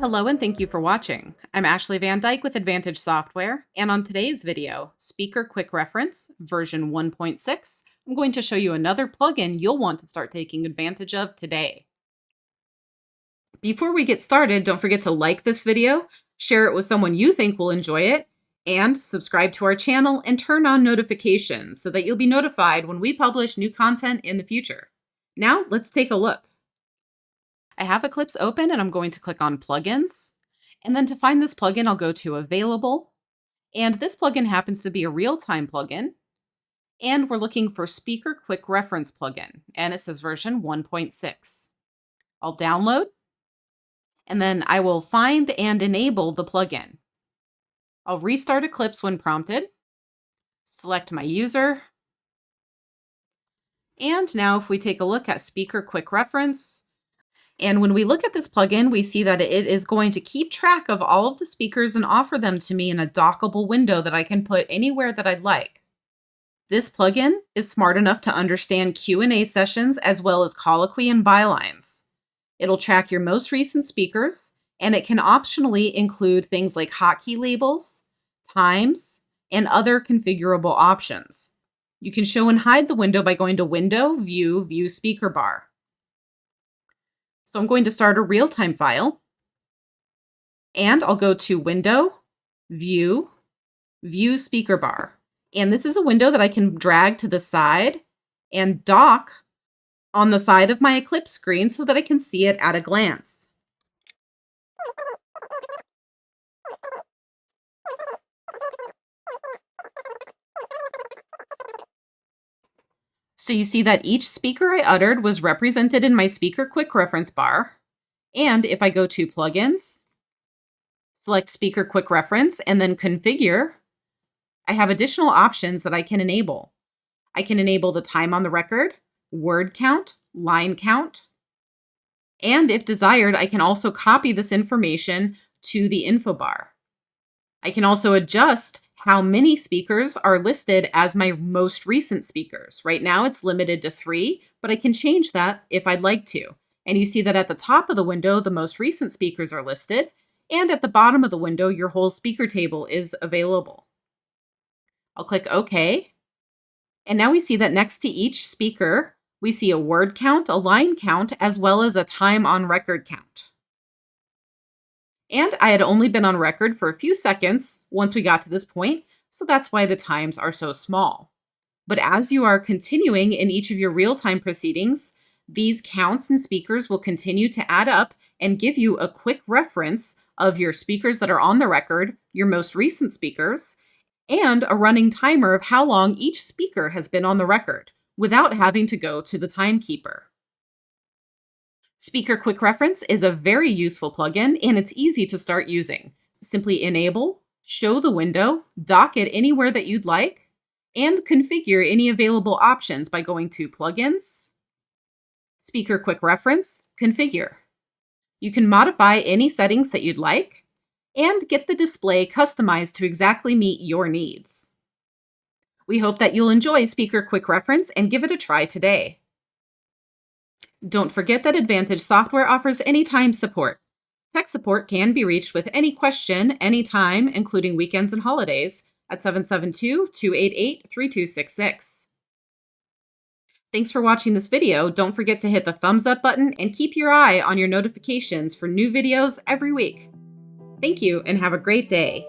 Hello and thank you for watching. I'm Ashley Van Dyke with Advantage Software, and on today's video, Speaker Quick Reference version 1.6, I'm going to show you another plugin you'll want to start taking advantage of today. Before we get started, don't forget to like this video, share it with someone you think will enjoy it, and subscribe to our channel and turn on notifications so that you'll be notified when we publish new content in the future. Now, let's take a look. I have Eclipse open and I'm going to click on Plugins. And then to find this plugin, I'll go to Available. And this plugin happens to be a real-time plugin. And we're looking for Speaker Quick Reference plugin. And it says version 1.6. I'll download. And then I will find and enable the plugin. I'll restart Eclipse when prompted. Select my user. And now if we take a look at Speaker Quick Reference, and when we look at this plugin, we see that it is going to keep track of all of the speakers and offer them to me in a dockable window that I can put anywhere that I'd like. This plugin is smart enough to understand Q&A sessions as well as colloquy and bylines. It'll track your most recent speakers, and it can optionally include things like hotkey labels, times, and other configurable options. You can show and hide the window by going to Window, View, View Speaker Bar. So I'm going to start a real-time file, and I'll go to Window, View, View Speaker Bar. And this is a window that I can drag to the side and dock on the side of my Eclipse screen so that I can see it at a glance. So you see that each speaker I uttered was represented in my Speaker Quick Reference bar. And if I go to Plugins, select Speaker Quick Reference, and then Configure, I have additional options that I can enable. I can enable the time on the record, word count, line count, and if desired, I can also copy this information to the info bar. I can also adjust how many speakers are listed as my most recent speakers. Right now it's limited to 3, but I can change that if I'd like to. And you see that at the top of the window, the most recent speakers are listed, and at the bottom of the window, your whole speaker table is available. I'll click OK. And now we see that next to each speaker, we see a word count, a line count, as well as a time on record count. And I had only been on record for a few seconds once we got to this point, so that's why the times are so small. But as you are continuing in each of your real-time proceedings, these counts and speakers will continue to add up and give you a quick reference of your speakers that are on the record, your most recent speakers, and a running timer of how long each speaker has been on the record, without having to go to the timekeeper. Speaker Quick Reference is a very useful plugin, and it's easy to start using. Simply enable, show the window, dock it anywhere that you'd like, and configure any available options by going to Plugins, Speaker Quick Reference, Configure. You can modify any settings that you'd like, and get the display customized to exactly meet your needs. We hope that you'll enjoy Speaker Quick Reference and give it a try today. Don't forget that Advantage Software offers anytime support. Tech support can be reached with any question, anytime, including weekends and holidays, at 772-288-3266. Thanks for watching this video. Don't forget to hit the thumbs up button and keep your eye on your notifications for new videos every week. Thank you and have a great day.